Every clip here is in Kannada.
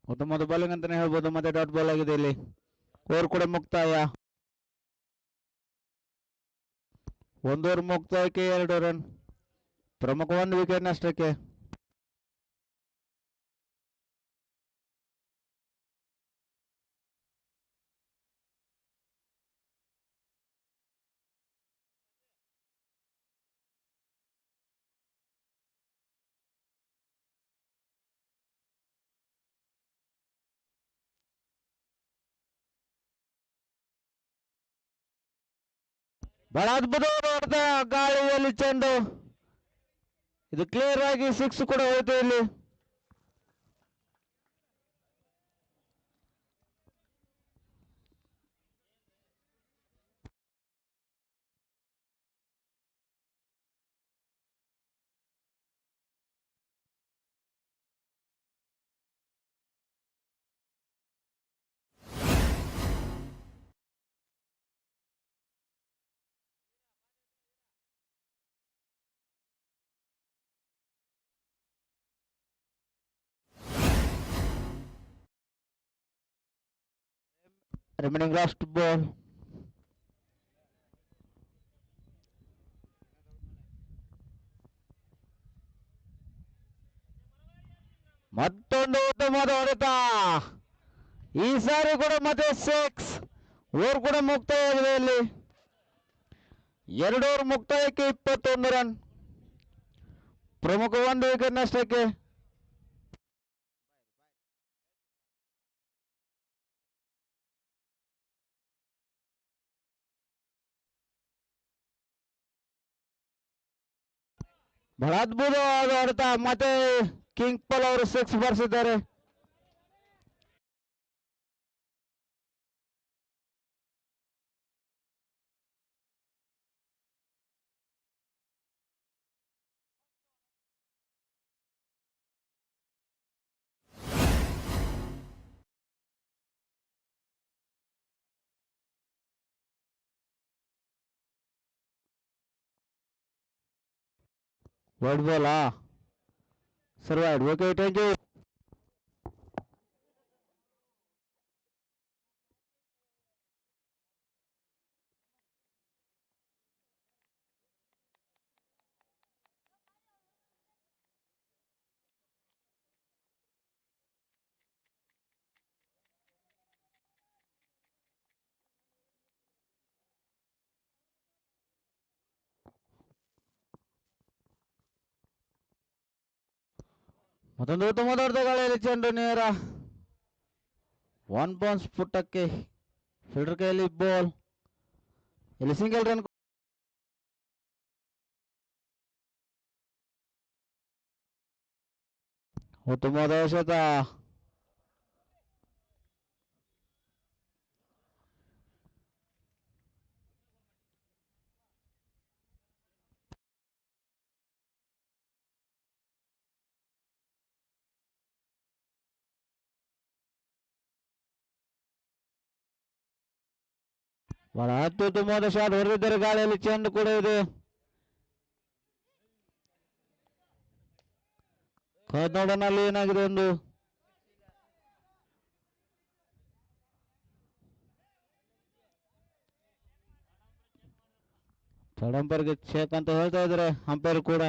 ಉತ್ತಮವಾದ ಬೌಲಿಂಗ್ ಅಂತಾನೆ ಹೇಳ್ಬೋದು. ಮತ್ತೆ ಡಾಟ್ ಬಾಲ್ ಆಗಿದೆ ಇಲ್ಲಿ. ಓವರ್ ಕೂಡ ಮುಕ್ತಾಯ. 1 ಓವರ್ ಮುಕ್ತಾಯಕ್ಕೆ 2 ರನ್. ಪ್ರಮುಖ 1 ವಿಕೆಟ್ ನಷ್ಟಕ್ಕೆ. ಬಹಳ ಅದ್ಭುತವಾದ ಗಾಳಿಯಲ್ಲಿ ಚೆಂಡು. ಇದು ಕ್ಲಿಯರ್ ಆಗಿ 6 ಕೂಡ ಹೋಯ್ತು ಇಲ್ಲಿ. Remaining last ball. ಮತ್ತೊಂದು ಉತ್ತಮವಾದ ಹೊಡೆತ. ಈ ಸಾರಿ ಕೂಡ ಮತ್ತೆ 6. ಓವರ್ ಕೂಡ ಮುಕ್ತಾಯ ಆಗಿದೆ ಇಲ್ಲಿ. 2 ಓವರ್ ಮುಕ್ತಾಯಕ್ಕೆ 21 ರನ್. ಪ್ರಮುಖ 1 ವಿಕೆಟ್ ನಷ್ಟಕ್ಕೆ. ಬಹಳ ಅದ್ಭುತವಾದ ಹೊಡೆತ. ಮತ್ತೆ ಕಿಂಗ್ ಪಾಲ್ ಅವರು 6 ಬಾರಿಸಿದ್ದಾರೆ. ವೈಡ್ ಬಾಲಾ ಸರ್ವೈಡ್. Okay, thank you. ಮತ್ತೊಂದು ಉತ್ತಮವಾದ ಹೊಡೆತ ಗಾಳಿಯಲ್ಲಿ ಚೆಂಡು ನೇರ 1 ಬೌನ್ಸ್ ಪುಟ್ಟಕ್ಕೆ. ಫೀಲ್ಡರ್ ಕೈಯಲ್ಲಿ ಬಾಲ್. ಇಲ್ಲಿ ಸಿಂಗಲ್ ರನ್. ಉತ್ತಮವಾದ ಎಸೆತ. ಬಹಳ ಅತ್ಯುತ್ತಮವಾದ ಶಾಟ್ ಹೊಡೆದಿದ್ದಾರೆ. ಗಾಳಿಯಲ್ಲಿ ಚೆಂಡು ಕೂಡ ಇದೆ. ಕನ್ನಡನಲ್ಲಿ ಏನಾಗಿದೆ ಒಂದು ಥರ್ಡ್ ಅಂಪೈರ್ಗೆ ಚೆಕ್ ಅಂತ ಹೇಳ್ತಾ ಇದ್ದಾರೆ ಅಂಪೈರ್ ಕೂಡ.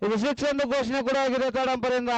ಇದು 6 ಎಂದು ಘೋಷಣೆ ಕೂಡ ಆಗಿದೆ ಥರ್ಡ್ ಅಂಪೈರ್ ಇಂದ.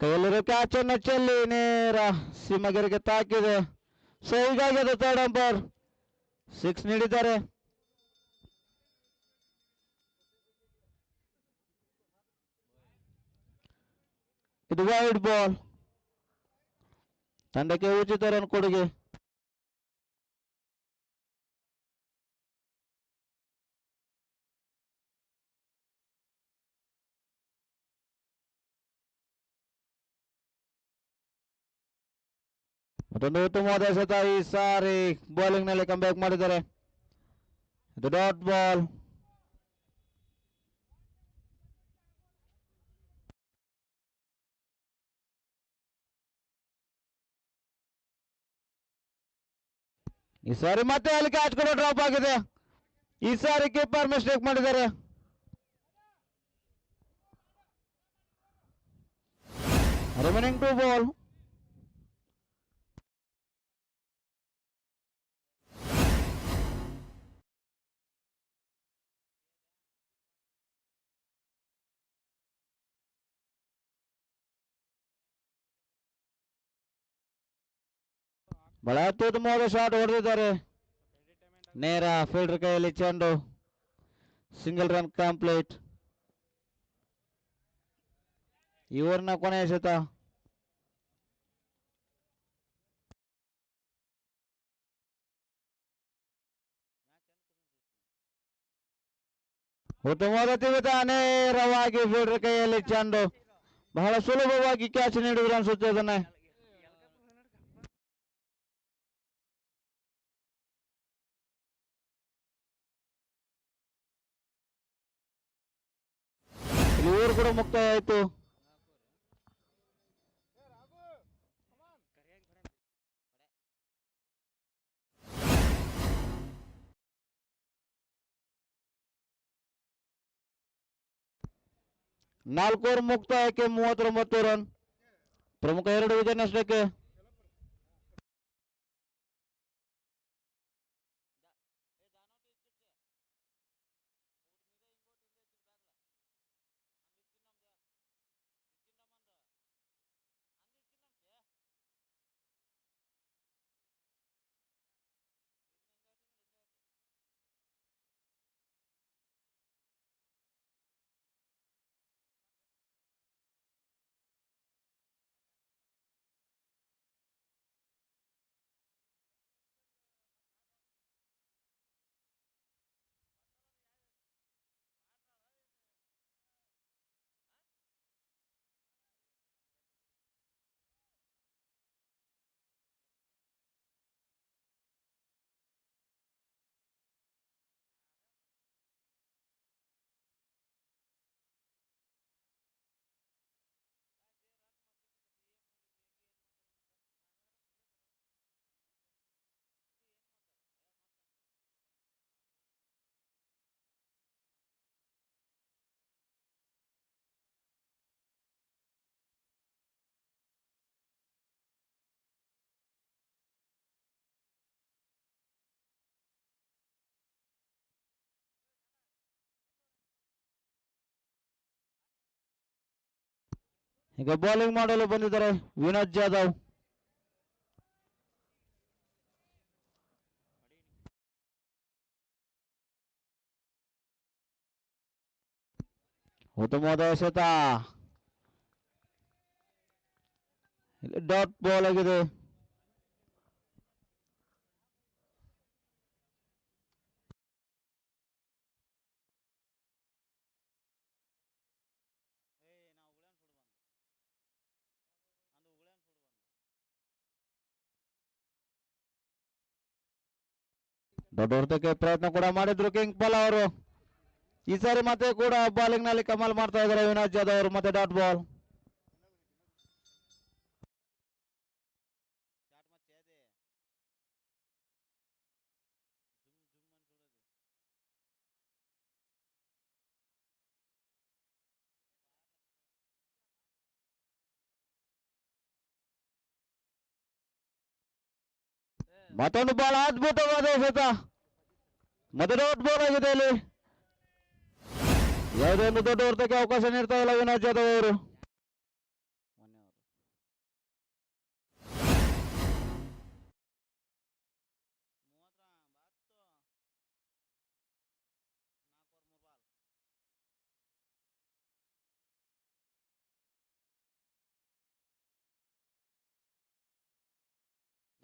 ಕೈಯಲ್ಲಿರೋ ಕ್ಯಾಚ್ ಅನ್ನು ಚೆಲ್ಲಿ ನೇರ ಸಿಮಗೆರೆಗೆ ತಾಕಿದೆ. ಸೊ ಹೀಗಾಗಿ ಅದು ಥರ್ಡ್ ಅಂಪೈರ್ 6 ನೀಡಿದ್ದಾರೆ. ಇದು ವೈಡ್ ಬಾಲ್, ತಂಡಕ್ಕೆ ಉಚಿತ ರನ್ ಕೊಡುಗೆ. ಮತ್ತೊಂದು ಉತ್ತಮವಾದ ಎಸೆತ ಈ ಸಾರಿ ಬೌಲಿಂಗ್ ನಲ್ಲಿ ಕಂಬ್ಯಾಕ್ ಮಾಡಿದ್ದಾರೆ. ಇದು ಡಾಟ್ ಬಾಲ್. ಈ ಸಾರಿ ಮತ್ತೆ ಅಲ್ಲಿ ಕ್ಯಾಚ್ ಕೂಡ ಡ್ರಾಪ್ ಆಗಿದೆ. ಈ ಸಾರಿ ಕೀಪರ್ ಮಿಸ್ಟೇಕ್ ಮಾಡಿದ್ದಾರೆ. Remaining 2 ball. ಬಹಳ ಅತ್ಯುತ್ತಮವಾದ ಶಾಟ್ ಹೊಡೆದಿದ್ದಾರೆ. ನೇರ ಫೀಲ್ಡರ್ ಕೈಯಲ್ಲಿ ಚೆಂಡು, ಸಿಂಗಲ್ ರನ್ ಕಂಪ್ಲೀಟ್. ಈ ಓವರ್ನ ಕೊನೆಯ ಎಸೆತ. ಉತ್ತಮವಾದ ತಿವಿತ, ನೇರವಾಗಿ ಫೀಲ್ಡರ್ ಕೈಯಲ್ಲಿ ಚೆಂಡು. ಬಹಳ ಸುಲಭವಾಗಿ ಕ್ಯಾಚ್ ನೀಡಿದ್ರು ಅನ್ಸುತ್ತೆ ಅದನ್ನ. ಓವರ್ ಕೂಡ ಮುಕ್ತಾಯ ಆಯಿತು. ನಾಲ್ಕು ಓವರ್ ಮುಕ್ತಾಯಕ್ಕೆ 39 ರನ್. ಪ್ರಮುಖ 2 ವಿಕೆಟ್ ನಷ್ಟಕ್ಕೆ. ಈಗ ಬೌಲಿಂಗ್ ಮಾಡಲು ಬಂದಿದ್ದಾರೆ ವಿನೋದ್ ಜಾಧವ್. ಉತ್ತಮವಾದ ಎಸೆತ, ಡಾಟ್ ಬಾಲ್ ಆಗಿದೆ. ದೊಡ್ಡ ಹೊಡೆತಕ್ಕೆ ಪ್ರಯತ್ನ ಕೂಡ ಮಾಡಿದ್ರು ಕಿಂಗ್ ಪಾಲ್ ಅವರು. ಈ ಸಾರಿ ಮತ್ತೆ ಕೂಡ ಬಾಲಿಂಗ್ ನಲ್ಲಿ ಕಮಾಲ್ ಮಾಡ್ತಾ ಇದ್ದಾರೆ ಅವಿನಾಶ್ ಜಾಧವ್ ಅವರು. ಮತ್ತೆ ಡಾಟ್ ಬಾಲ್. ಮತ್ತೊಂದು ಬಾಲ್ ಅದ್ಭುತವಾದ ಎಸೆತ. ಮತ್ತೆ ಡಾಟ್ ಬಾಲ್ ಆಗಿದೆ ಇಲ್ಲಿ. ಯಾವುದೇ ಒಂದು ದೊಡ್ಡ ಹೊಡೆತಕ್ಕೆ ಅವಕಾಶ ನೀಡ್ತಾ ಇಲ್ಲ ಅವಿನಾಶ್ ಜಾಧವ್ ಅವರು.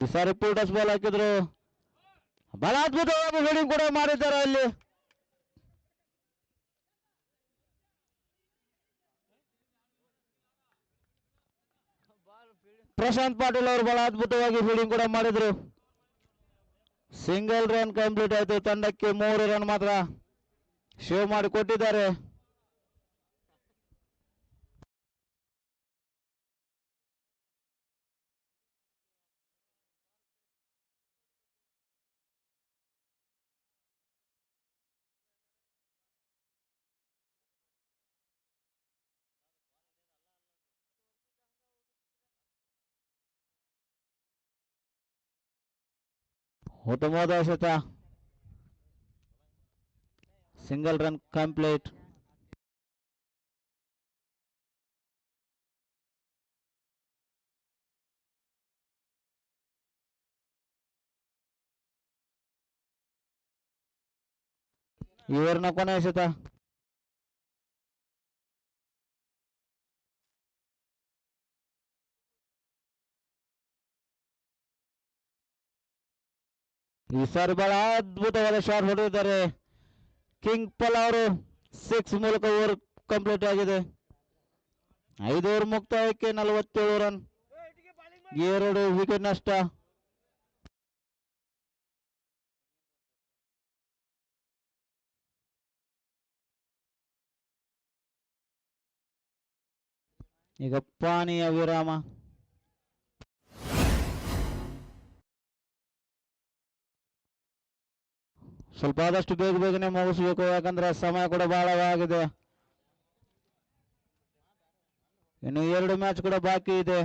ಈ ಸಾರಿ ಪೂರ್ಟಸ್ ಬಾಲ್ ಹಾಕಿದ್ರು. ಬಹಳ ಅದ್ಭುತವಾಗಿ ಫೀಲ್ಡಿಂಗ್ ಕೂಡ ಮಾಡಿದ್ದಾರೆ ಅಲ್ಲಿ. ಪ್ರಶಾಂತ್ ಪಾಟೀಲ್ ಅವರು ಬಹಳ ಅದ್ಭುತವಾಗಿ ಫೀಲ್ಡಿಂಗ್ ಕೂಡ ಮಾಡಿದ್ರು. ಸಿಂಗಲ್ ರನ್ ಕಂಪ್ಲೀಟ್ ಆಯ್ತು. ತಂಡಕ್ಕೆ 3 ರನ್ ಮಾತ್ರ ಶೇವ್ ಮಾಡಿ ಕೊಟ್ಟಿದ್ದಾರೆ. ಉತ್ತಮವಾದ ಎಸೆತ. Single run complete. ಇವರನ್ನ ಕೊನೆ ಎಸೆತ. ಈ ಸಾರಿ ಬಹಳ ಅದ್ಭುತವಾದ ಶಾಟ್ ಹೊಡೆದಿದ್ದಾರೆ ಕಿಂಗ್ ಪಾಲ್ ಅವರು. 6 ಮೂಲಕ ಓವರ್ ಕಂಪ್ಲೀಟ್ ಆಗಿದೆ. 5 ಓವರ್ ಮುಕ್ತಾಯಕ್ಕೆ 47 ರನ್, 2 ವಿಕೆಟ್ ನಷ್ಟ. ಈಗ ಪಾನಿಯ ವಿರಾಮ. ಸ್ವಲ್ಪ ಆದಷ್ಟು ಬೇಗನೆ ಮುಗಿಸ್ಬೇಕು, ಯಾಕಂದ್ರೆ ಸಮಯ ಕೂಡ ಬಹಳವಾಗಿದೆ. ಇನ್ನು 2 ಮ್ಯಾಚ್ ಕೂಡ ಬಾಕಿ ಇದೆ.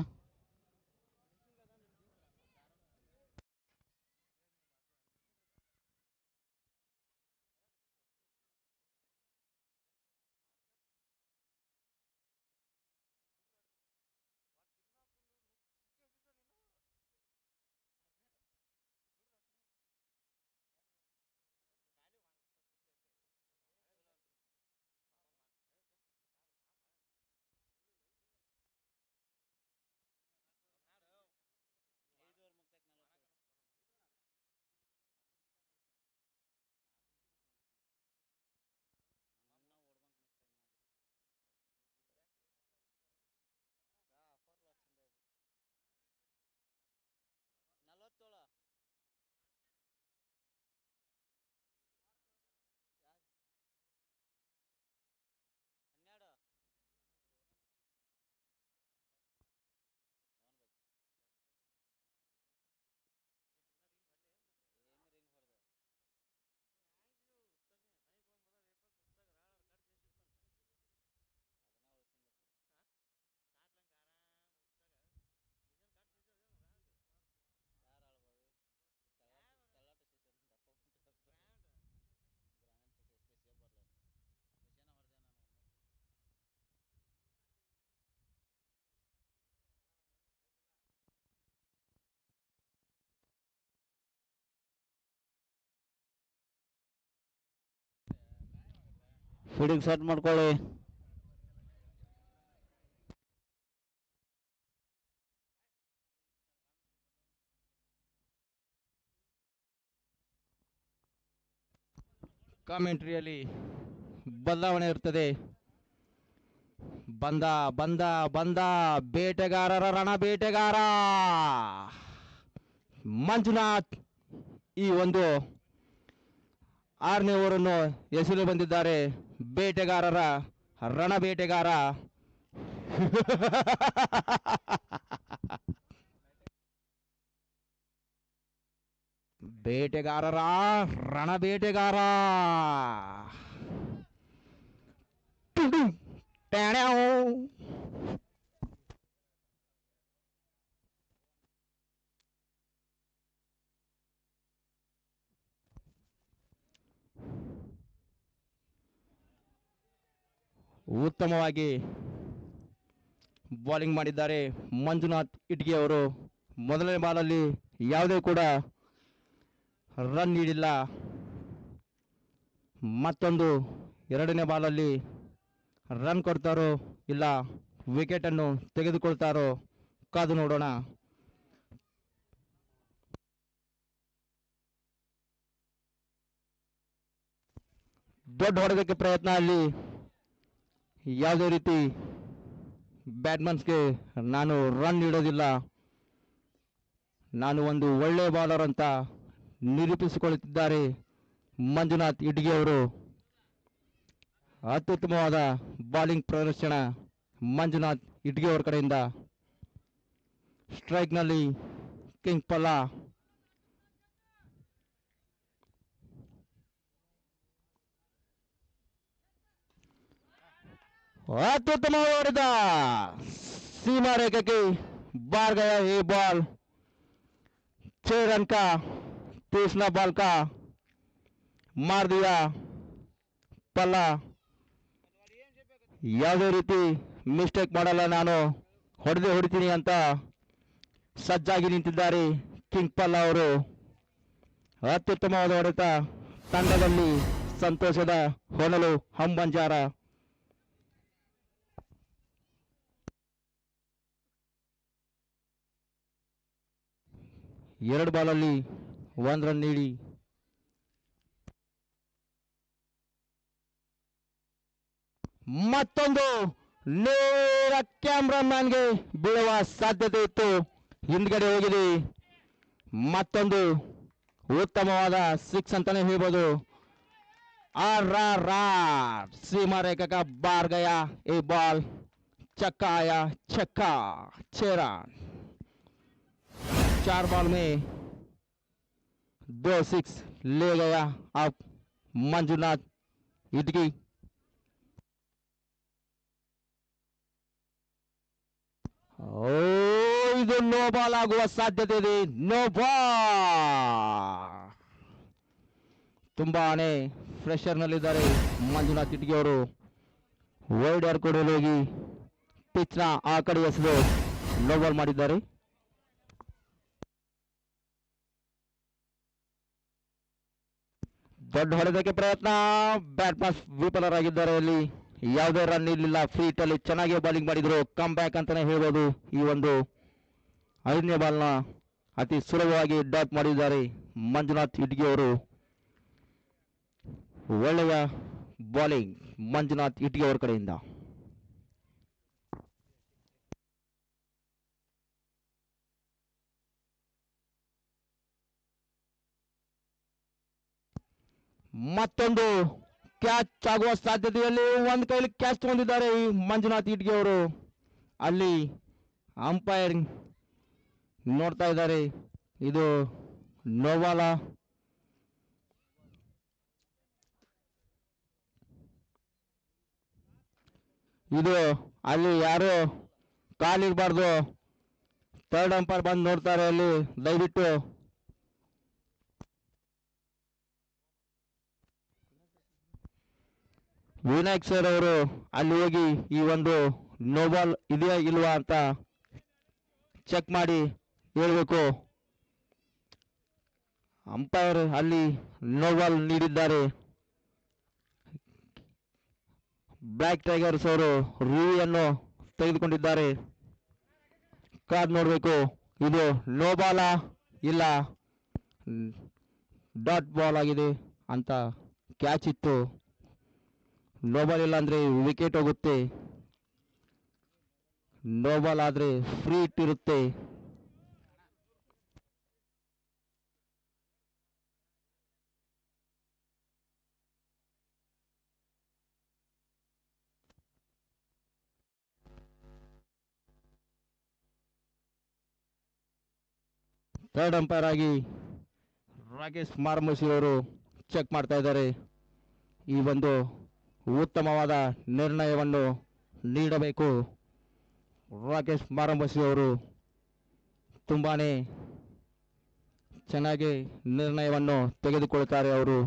ಫೀಲ್ಡಿಂಗ್ ಸೆಟ್ ಮಾಡ್ಕೊಳ್ಳಿ. ಕಾಮೆಂಟ್ರಿಯಲ್ಲಿ ಬದಲಾವಣೆ ಇರ್ತದೆ. ಬಂದ ಬಂದ ಬಂದ ಬೇಟೆಗಾರರ ರಣ ಬೇಟೆಗಾರ ಮಂಜುನಾಥ್ ಈ ಒಂದು 6ನೇ ಓವರನ್ನು ಎಸೆಯಲು ಬಂದಿದ್ದಾರೆ ಬೇಟೆಗಾರರ ರಣ ಬೇಟೆಗಾರ. ಬೇಟೆಗಾರರ ರಣ ಬೇಟೆಗಾರ. ಟ್ಯಾಣ್ಯಾವ್. ಉತ್ತಮವಾಗಿ ಬೌಲಿಂಗ್ ಮಾಡಿದ್ದಾರೆ ಮಂಜುನಾಥ್ ಇಟ್ಗಿ ಅವರು. ಮೊದಲನೇ ಬಾಲಲ್ಲಿ ಯಾವುದೇ ಕೂಡ ರನ್ ನೀಡಿಲ್ಲ. ಮತ್ತೊಂದು ಎರಡನೇ ಬಾಲಲ್ಲಿ ರನ್ ಕೊಡ್ತಾರೋ ಇಲ್ಲ ವಿಕೆಟನ್ನು ತೆಗೆದುಕೊಳ್ತಾರೋ ಕಾದು ನೋಡೋಣ. ದೊಡ್ಡ ಹೊಡೆದಕ್ಕೆ ಪ್ರಯತ್ನ, ಅಲ್ಲಿ ಯಾವುದೇ ರೀತಿ ಬ್ಯಾಟ್ಮನ್ಸ್ಗೆ ನಾನು ರನ್ ನೀಡೋದಿಲ್ಲ, ನಾನು ಒಂದು ಒಳ್ಳೆಯ ಬಾಲರ್ ಅಂತ ನಿರೂಪಿಸಿಕೊಳ್ಳುತ್ತಿದ್ದಾರೆ ಮಂಜುನಾಥ್ ಇಟ್ಗಿ ಅವರು. ಅತ್ಯುತ್ತಮವಾದ ಬಾಲಿಂಗ್ ಪ್ರದರ್ಶನ ಮಂಜುನಾಥ್ ಇಟ್ಗಿ ಅವರ ಕಡೆಯಿಂದ. ಸ್ಟ್ರೈಕ್ನಲ್ಲಿ ಕಿಂಗ್ ಪಲ್ಲ. ಅತ್ಯುತ್ತಮವಾಗಿ ಹೊಡೆದ सीमा रेखा के बाहर गया ये बॉल. 6 रन का तीसरा बॉल का मार दिया पल्ला. ಯಾವುದೇ ರೀತಿ ಮಿಸ್ಟೇಕ್ ಮಾಡಲ್ಲ, ನಾನು ಹೊಡಿತೀನಿ ಅಂತ ಸಜ್ಜಾಗಿ ನಿಂತಿದ್ದಾರೆ ಕಿಂಗ್ ಪಲ್ಲ ಅವರು. ಅತ್ಯುತ್ತಮವಾದ ಹೊಡೆತ, ತಂಡದಲ್ಲಿ ಸಂತೋಷದ ಹೊನಲು ಹಂಬಂಜಾರ. ಎರಡು ಬಾಲಲ್ಲಿ 1 ರನ್ ನೀಡಿ ಮತ್ತೊಂದು ನೇರ ಕ್ಯಾಮ್ರಾಮನ್ಗೆ ಬೀಳುವ ಸಾಧ್ಯತೆ ಇತ್ತು, ಹಿಂದ್ಗಡೆ ಹೋಗಿದೆ. ಮತ್ತೊಂದು ಉತ್ತಮವಾದ 6 ಅಂತಾನೆ ಹೇಳ್ಬೋದು. सीमा रेखा का बाहर गया ये बॉल, छक्का आया, छक्का 6 रन. 4 बॉल में 2 6 ले गया अब मंजुनाथ इटगी. ಇದು ನೋ ಬಾಲ್ ಆಗುವ ಸಾಧ್ಯತೆ ಇದೆ. No ball. ತುಂಬಾನೇ ಫ್ರೆಶರ್ ನಲ್ಲಿದ್ದಾರೆ ಮಂಜುನಾಥ್ ಇಟ್ಗಿ ಅವರು. ವೈಡ್ ಆರ್ ಕೊಡಲು ಹೋಗಿ ಪಿಚ್ ನ ಆ ಕಡೆ ಎಸೆದು ನೋ ಬಾಲ್ ಮಾಡಿದ್ದಾರೆ. ದೊಡ್ಡ ಹೊಡೆದಕ್ಕೆ ಪ್ರಯತ್ನ, ಬ್ಯಾಟ್ ಪಾಸ್ ವಿಫಲರಾಗಿದ್ದಾರೆ. ಅಲ್ಲಿ ಯಾವುದೇ ರನ್ ಇರಲಿಲ್ಲ. ಫ್ರೀಟ್ ಅಲ್ಲಿ ಚೆನ್ನಾಗಿ ಬೌಲಿಂಗ್ ಮಾಡಿದ್ರು. ಕಮ್ ಬ್ಯಾಕ್ ಅಂತಾನೆ ಹೇಳ್ಬೋದು. ಈ ಒಂದು 5ನೇ ಬಾಲ್ನ ಅತಿ ಸುಲಭವಾಗಿ ಡಾಟ್ ಮಾಡಿದ್ದಾರೆ ಮಂಜುನಾಥ್ ಇಟ್ಗಿ ಅವರು. ಒಳ್ಳೆಯ ಬೌಲಿಂಗ್ ಮಂಜುನಾಥ್ ಇಟ್ಗಿ ಅವರ ಕಡೆಯಿಂದ. ಮತ್ತೊಂದು ಕ್ಯಾಚ್ ಆಗುವ ಸಾಧ್ಯತೆಯಲ್ಲಿ ಒಂದು ಕೈಲಿ ಕ್ಯಾಚ್ ತಗೊಂಡಿದ್ದಾರೆ ಈ ಮಂಜುನಾಥ್ ಇಟ್ಗಿ ಅವರು. ಅಲ್ಲಿ ಅಂಪೈರ್ ನೋಡ್ತಾ ಇದ್ದಾರೆ, ಇದು ನೋವಾಲ. ಇದು ಅಲ್ಲಿ ಯಾರು ಕಾಲಿರಬಾರ್ದು. ಥರ್ಡ್ ಅಂಪೈರ್ ಬಂದು ನೋಡ್ತಾರೆ. ಅಲ್ಲಿ ದಯವಿಟ್ಟು ವಿನಾಯಕ್ ಸರ್ ಅವರು ಅಲ್ಲಿ ಹೋಗಿ ಈ ಒಂದು ನೋಬಾಲ್ ಇದೆಯಾ ಇಲ್ವಾ ಅಂತ ಚೆಕ್ ಮಾಡಿ ಹೇಳ್ಬೇಕು. ಅಂಪೈರ್ ಅಲ್ಲಿ ನೋಬಾಲ್ ನೀಡಿದ್ದಾರೆ. ಬ್ಲ್ಯಾಕ್ ಟೈಗರ್ಸ್ ಅವರು ರಿವ್ಯೂವನ್ನು ತೆಗೆದುಕೊಂಡಿದ್ದಾರೆ. ಕಾದ್ ನೋಡಬೇಕು, ಇದು ನೋ ಬಾಲ ಇಲ್ಲ ಡಾಟ್ ಬಾಲ್ ಆಗಿದೆ ಅಂತ. ಕ್ಯಾಚ್ ಇತ್ತು, ನೋ ಬಾಲ್ ಇಲ್ಲ ಅಂದ್ರೆ ವಿಕೆಟ್ ಹೋಗುತ್ತೆ, ನೋ ಬಾಲ್ ಆದ್ರೆ ಫ್ರೀ ಇಟ್ಟಿರುತ್ತೆ. ಥರ್ಡ್ ಅಂಪೈರ್ ಆಗಿ ರಾಕೇಶ್ ಮಾರಮಸಿ ಅವರು ಚೆಕ್ ಮಾಡ್ತಾ ಇದ್ದಾರೆ. ಈ ಒಂದು ಉತ್ತಮವಾದ ನಿರ್ಣಯವನ್ನು ನೀಡಬೇಕು. ರಾಕೇಶ್ ಮಾರಮಸಿ ಅವರು ತುಂಬಾನೇ ಚೆನ್ನಾಗಿ ನಿರ್ಣಯವನ್ನು ತೆಗೆದುಕೊಳ್ತಾರೆ. ಅವರು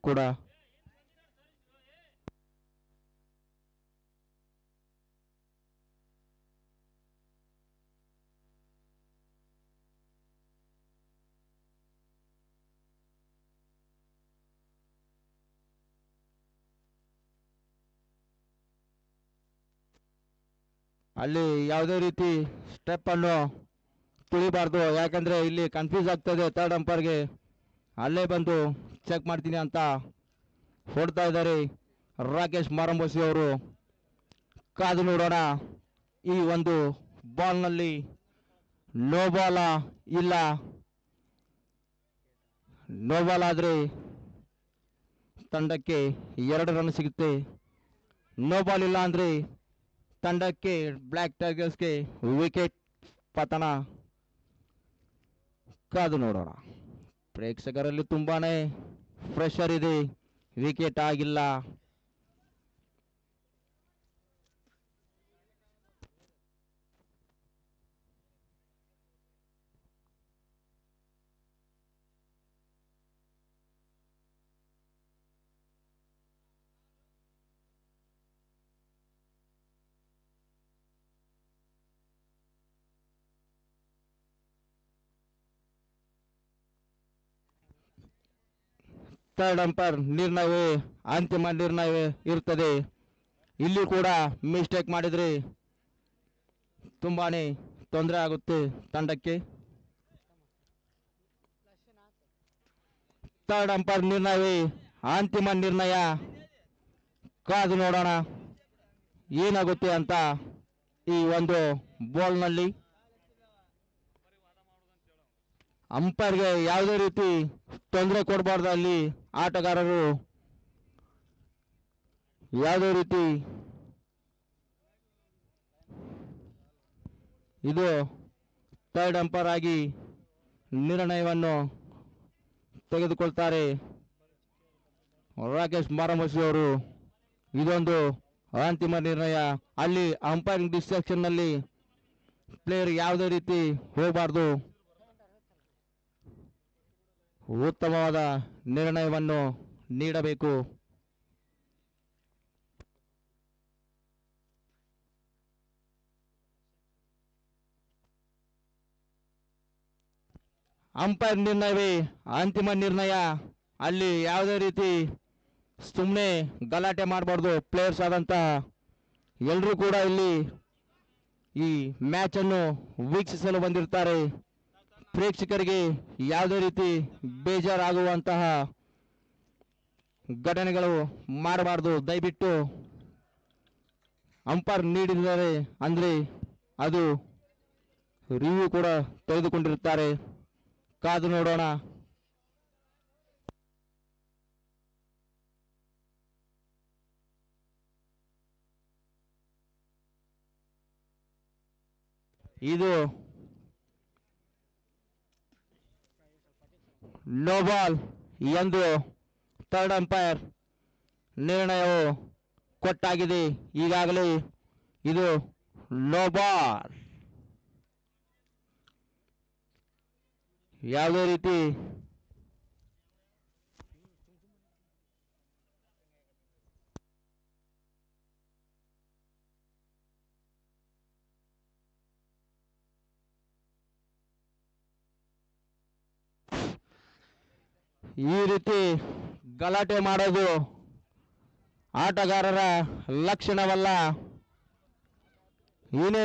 ಕೂಡ ಅಲ್ಲಿ ಯಾವುದೇ ರೀತಿ ಸ್ಟೆಪ್ ಅನ್ನು ತುಳಿಬಾರ್ದು. ಯಾಕಂದ್ರೆ ಇಲ್ಲಿ ಕನ್ಫ್ಯೂಸ್ ಆಗ್ತದೆ ಥರ್ಡ್ ಅಂಪೈರ್ಗೆ. ಅಲ್ಲೇ ಬಂದು ಚೆಕ್ ಮಾಡ್ತೀನಿ ಅಂತ ಹೊಡ್ತಾ ಇದ್ದಾರೆ ರಾಕೇಶ್ ಮಾರಂಬೋಸಿ ಅವರು. ಕಾದು ನೋಡೋಣ, ಈ ಒಂದು ಬಾಲ್ನಲ್ಲಿ ನೋ ಬಾಲ್ ಇಲ್ಲ. ನೋ ಬಾಲ್ ಆದರೆ ತಂಡಕ್ಕೆ 2 ರನ್ ಸಿಗುತ್ತೆ. ನೋ ಬಾಲ್ ಇಲ್ಲ ಅಂದರೆ ತಂಡಕ್ಕೆ ಬ್ಲ್ಯಾಕ್ ಟೈಗರ್ಸ್ಗೆ ವಿಕೆಟ್ ಪತನ. ಕಾದು ನೋಡೋಣ. ಪ್ರೇಕ್ಷಕರಲ್ಲಿ ತುಂಬಾನೇ ಪ್ರೆಷರ್ ಇದೆ, ವಿಕೆಟ್ ಆಗಿಲ್ಲ. ಥರ್ಡ್ ಅಂಪೈರ್ ನಿರ್ಣಯವೇ ಅಂತಿಮ ನಿರ್ಣಯವೇ ಇರ್ತದೆ. ಇಲ್ಲಿ ಕೂಡ ಮಿಸ್ಟೇಕ್ ಮಾಡಿದರೆ ತುಂಬಾನೇ ತೊಂದರೆ ಆಗುತ್ತೆ ತಂಡಕ್ಕೆ. ಥರ್ಡ್ ಅಂಪೈರ್ ನಿರ್ಣಯವೇ ಅಂತಿಮ ನಿರ್ಣಯ. ಕಾದು ನೋಡೋಣ ಏನಾಗುತ್ತೆ ಅಂತ ಈ ಒಂದು ಬಾಲ್ನಲ್ಲಿ. ಅಂಪೈರ್ಗೆ ಯಾವುದೇ ರೀತಿ ತೊಂದರೆ ಕೊಡಬಾರ್ದು. ಅಲ್ಲಿ ಆಟಗಾರರು ಯಾವುದೇ ರೀತಿ ಇದು ಥರ್ಡ್ ಅಂಪೈರ್ ಆಗಿ ನಿರ್ಣಯವನ್ನು ತೆಗೆದುಕೊಳ್ತಾರೆ ರಾಕೇಶ್ ಮಾರಮಸಿ ಅವರು. ಇದೊಂದು ಅಂತಿಮ ನಿರ್ಣಯ. ಅಲ್ಲಿ ಅಂಪೈರಿಂಗ್ ಡಿಸ್ಟ್ರಾಕ್ಷನ್ ನಲ್ಲಿ ಪ್ಲೇಯರ್ ಯಾವುದೇ ರೀತಿ ಹೋಗಬಾರ್ದು. ಉತ್ತಮವಾದ ನಿರ್ಣಯವನ್ನು ನೀಡಬೇಕು. ಅಂಪೈರ್ ನಿರ್ಣಯವೇ ಅಂತಿಮ ನಿರ್ಣಯ. ಅಲ್ಲಿ ಯಾವುದೇ ರೀತಿ ಸುಮ್ಮನೆ ಗಲಾಟೆ ಮಾಡಬಾರ್ದು. ಪ್ಲೇಯರ್ಸ್ ಆದಂತಹ ಎಲ್ಲರೂ ಕೂಡ ಇಲ್ಲಿ ಈ ಮ್ಯಾಚ್ ಅನ್ನು ವೀಕ್ಷಿಸಲು ಬಂದಿರ್ತಾರೆ. ಪ್ರೇಕ್ಷಕರಿಗೆ ಯಾವುದೇ ರೀತಿ ಬೇಜಾರಾಗುವಂತಹ ಘಟನೆಗಳು ಮಾಡಬಾರ್ದು. ದಯವಿಟ್ಟು ಅಂಪೈರ್ ನೀಡಿದ್ದಾರೆ ಅಂದರೆ ಅದು ರಿವ್ಯೂ ಕೂಡ ತೆಗೆದುಕೊಂಡಿರುತ್ತಾರೆ. ಕಾದು ನೋಡೋಣ. ಇದು ನೋ ಬಾಲ್ ಎಂದು ಥರ್ಡ್ ಅಂಪೈರ್ ನಿರ್ಣಯವು ಕೊಟ್ಟಾಗಿದೆ. ಈಗಾಗಲೇ ಇದು ನೋ ಬಾಲ್. ಯಾವುದೇ ರೀತಿ ಈ ರೀತಿ ಗಲಾಟೆ ಮಾಡೋದು ಆಟಗಾರರ ಲಕ್ಷಣವಲ್ಲ. ಏನೇ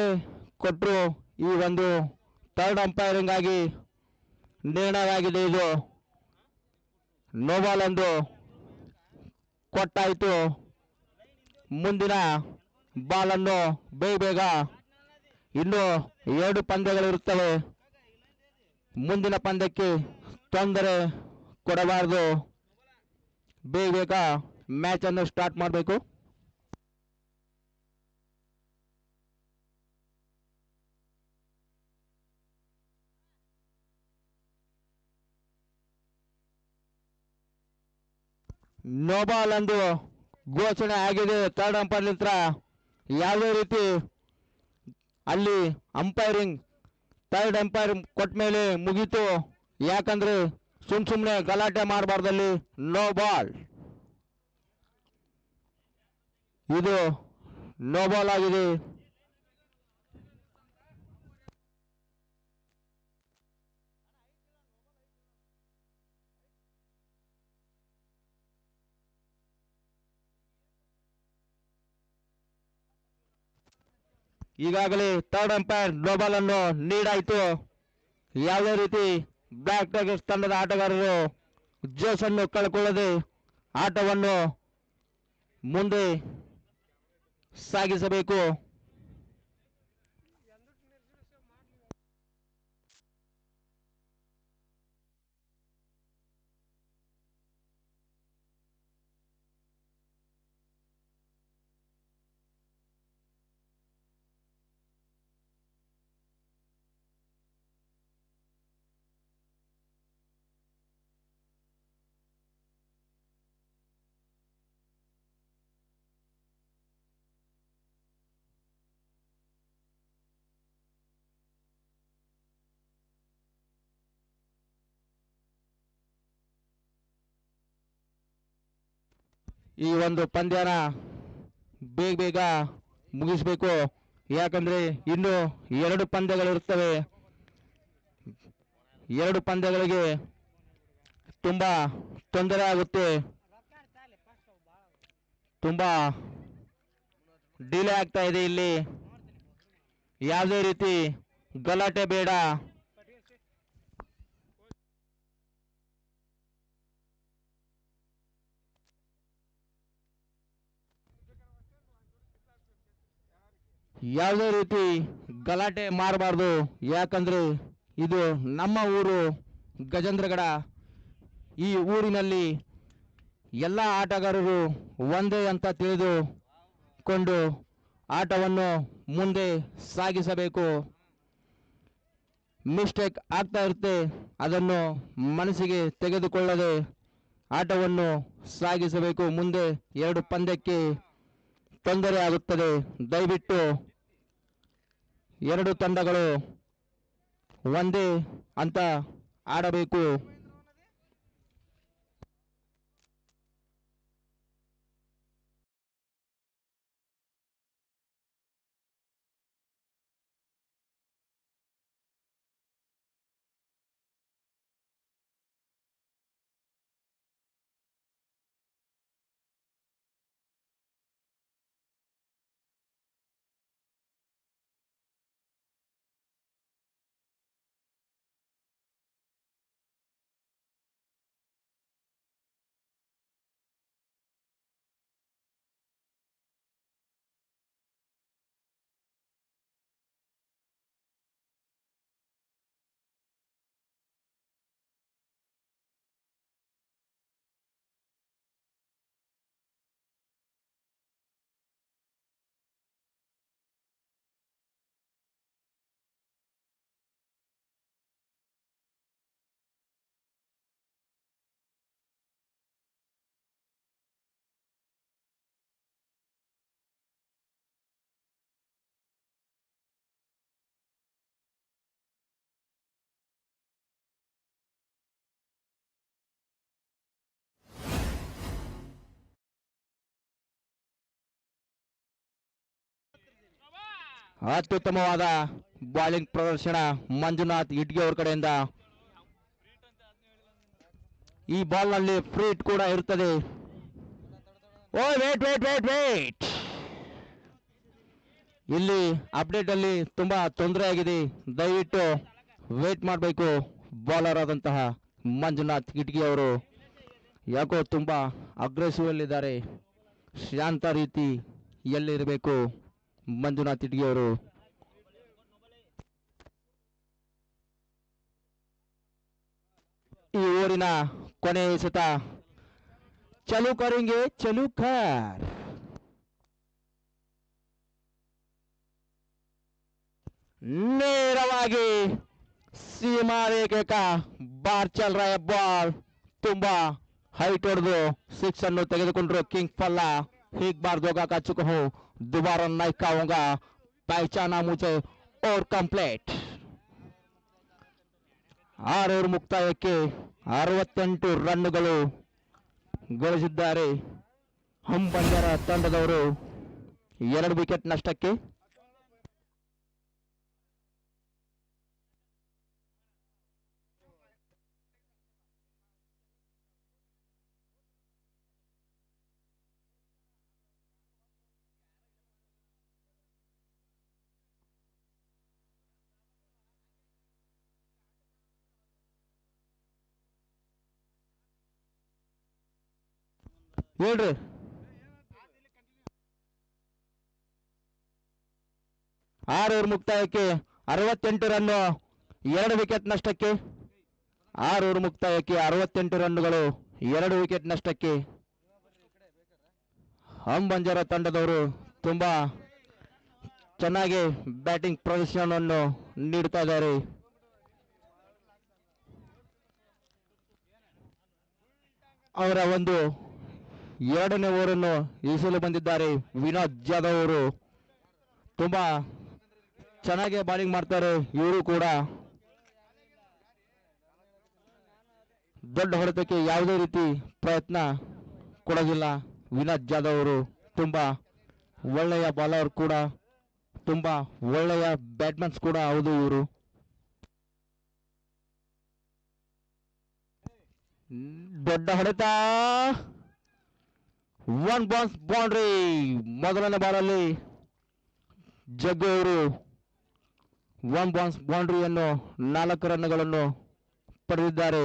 ಕೊಟ್ಟರು ಈ ಒಂದು ಥರ್ಡ್ ಅಂಪೈರಿಂಗ್ ಆಗಿ ನಿರ್ಣಯವಾಗಿದೆ. ಇದು ನೋ ಬಾಲ್ ಎಂದು ಕೊಟ್ಟಾಯಿತು. ಮುಂದಿನ ಬಾಲನ್ನು ಬೇಗ ಇನ್ನೂ 2 ಪಂದ್ಯಗಳಿರುತ್ತವೆ. ಮುಂದಿನ ಪಂದ್ಯಕ್ಕೆ ತೊಂದರೆ ಕೊಡಬಾರದು. ಬೇಗ ಮ್ಯಾಚ್ ಅನ್ನು ಸ್ಟಾರ್ಟ್ ಮಾಡಬೇಕು. ನೋ ಬಾಲ್ ಎಂದು ಘೋಷಣೆ ಆಗಿದೆ. ಥರ್ಡ್ ಅಂಪೈರ್ ನಿಂತ್ರ ಯಾವುದೇ ರೀತಿ ಅಲ್ಲಿ ಅಂಪೈರಿಂಗ್ ಥರ್ಡ್ ಅಂಪೈರ್ ಕೊಟ್ಟ ಮೇಲೆ ಮುಗೀತು. ಯಾಕಂದ್ರೆ ಸುಮ್ಮನೆ ಗಲಾಟೆ ಮಾಡಬಾರ್ದಲ್ಲಿ. ನೋ ಬಾಲ್, ಇದು ನೋ ಬಾಲ್ ಆಗಿದೆ. ಈಗಾಗಲೇ ಥರ್ಡ್ ಅಂಪೈರ್ ನೋ ಬಾಲ್ ಅನ್ನು ನೀಡಾಯಿತು. ಯಾವುದೇ ರೀತಿ ಬ್ಲ್ಯಾಕ್ ಟೈಗರ್ಸ್ ತಂಡದ ಆಟಗಾರರು ಜೋಶನ್ನು ಕಳ್ಕೊಳ್ಳದೆ ಆಟವನ್ನು ಮುಂದೆ ಸಾಗಿಸಬೇಕು. ಈ ಒಂದು ಪಂದ್ಯನ ಬೇಗ ಮುಗಿಸಬೇಕು. ಯಾಕಂದ್ರೆ ಇನ್ನು 2 ಪಂದ್ಯಗಳಿರುತ್ತವೆ. 2 ಪಂದ್ಯಗಳಿಗೆ ತುಂಬಾ ತೊಂದರೆ ಆಗುತ್ತೆ, ತುಂಬಾ ಡಿಲೇ ಆಗ್ತಾ ಇದೆ. ಇಲ್ಲಿ ಯಾವುದೇ ರೀತಿ ಗಲಾಟೆ ಬೇಡ. ಯಾವುದೇ ರೀತಿ ಗಲಾಟೆ ಮಾಡಬಾರ್ದು. ಯಾಕಂದ್ರೆ ಇದು ನಮ್ಮ ಊರು ಗಜೇಂದ್ರಗಡ. ಈ ಊರಿನಲ್ಲಿ ಎಲ್ಲ ಆಟಗಾರರು ಒಂದೇ ಅಂತ ತಿಳಿದುಕೊಂಡು ಆಟವನ್ನು ಮುಂದೆ ಸಾಗಿಸಬೇಕು. ಮಿಸ್ಟೇಕ್ ಆಗ್ತಾ ಇರುತ್ತೆ, ಅದನ್ನು ಮನಸ್ಸಿಗೆ ತೆಗೆದುಕೊಳ್ಳದೆ ಆಟವನ್ನು ಸಾಗಿಸಬೇಕು. ಮುಂದೆ 2 ಪಂದ್ಯಕ್ಕೆ ತೊಂದರೆ ಆಗುತ್ತದೆ. ದಯವಿಟ್ಟು 2 ತಂಡಗಳು ಒಂದೇ ಅಂತ ಆಡಬೇಕು. ಅತ್ಯುತ್ತಮವಾದ ಬಾಲಿಂಗ್ ಪ್ರದರ್ಶನ ಮಂಜುನಾಥ್ ಇಟ್ಗೆ ಅವರ ಕಡೆಯಿಂದ. ಈ ಬಾಲ್ ನಲ್ಲಿ ಫ್ರೀ ಹಿಟ್ ಕೂಡ ಇರುತ್ತದೆ. ಓ ವೇಟ್ ವೇಟ್ ವೇಟ್ ವೇಟ್, ಇಲ್ಲಿ ಅಪ್ಡೇಟ್ ಅಲ್ಲಿ ತುಂಬಾ ತೊಂದರೆ ಆಗಿದೆ. ದಯವಿಟ್ಟು ವೇಟ್ ಮಾಡಬೇಕು. ಬೌಲರ್ ಆದಂತಹ ಮಂಜುನಾಥ್ ಇಟ್ಗೆ ಅವರು ಯಾಕೋ ತುಂಬಾ ಅಗ್ರೆಸಿವ್ ಅಲ್ಲಿದ್ದಾರೆ. ಶಾಂತ ರೀತಿ ಎಲ್ಲಿರಬೇಕು ಮಂಜುನಾಥ್ ಇಟ್ಗೆ ಅವರು. ಈ ಊರಿನ ಕೊನೆ ಎಸೆತ. ಚಲು ಕರೆಂಗೆ ಚಲು ಕರ್. ನೇರವಾಗಿ सीमा रेखे का बाहर चल रहा है बॉल. ತುಂಬಾ ಹೈಟ್ ಹೊಡೆದು 6 ಅನ್ನು ತೆಗೆದುಕೊಂಡ್ರು ಕಿಂಗ್ ಫಲ್ಲ. एक बार धोखा कर चुका हूँ, दोबारा नहीं खाऊंगा, पहचाना मुझे और कंप्लीट. 6 ಓವರ್ ಮುಕ್ತಾಯಕ್ಕೆ 68 ರನ್ನುಗಳು ಗಳಿಸಿದ್ದಾರೆ ಹಂಬಂಜರ ತಂಡದವರು 2 ವಿಕೆಟ್ ನಷ್ಟಕ್ಕೆ. ಹೇಳ್ರಿ 6 ಓವರ್ ಮುಕ್ತಾಯಕ್ಕೆ 68 ರನ್ನು 2 ವಿಕೆಟ್ ನಷ್ಟಕ್ಕೆ. 6 ಓವರ್ ಮುಕ್ತಾಯಕ್ಕೆ 68 ರನ್ನುಗಳು 2 ವಿಕೆಟ್ ನಷ್ಟಕ್ಕೆ. ಹಂಬಂಜರ ತಂಡದವರು ತುಂಬಾ ಚೆನ್ನಾಗಿ ಬ್ಯಾಟಿಂಗ್ ಪ್ರದರ್ಶನ ಅನ್ನು ನೀಡುತ್ತಾ ಇದ್ದಾರೆ. ಅವರ ಒಂದು 2ನೇ ಓವರನ್ನು ಈಸಲು ಬಂದಿದ್ದಾರೆ ವಿನೋದ್ ಜಾಧವ್ ಅವರು. ತುಂಬಾ ಚೆನ್ನಾಗಿ ಬಾಲಿಂಗ್ ಮಾಡ್ತಾರೆ ಇವರು ಕೂಡ. ದೊಡ್ಡ ಹೊಡೆತಕ್ಕೆ ಯಾವುದೇ ರೀತಿ ಪ್ರಯತ್ನ ಕೊಡೋದಿಲ್ಲ ವಿನೋದ್ ಜಾಧವ್ ಅವರು. ತುಂಬಾ ಒಳ್ಳೆಯ ಬಾಲರ್ ಕೂಡ, ತುಂಬಾ ಒಳ್ಳೆಯ ಬ್ಯಾಟ್ಮನ್ಸ್ ಕೂಡ ಹೌದು ಇವರು. ದೊಡ್ಡ ಹೊಡೆತ, 1 ಬೌನ್ಸ್ ಬೌಂಡ್ರಿ. ಮೊದಲನೇ ಬಾಲಲ್ಲಿ ಜಗ್ಗು ಅವರು 1 ಬೌನ್ಸ್ ಬೌಂಡ್ರಿಯನ್ನು 4 ರನ್ನುಗಳನ್ನು ಪಡೆದಿದ್ದಾರೆ.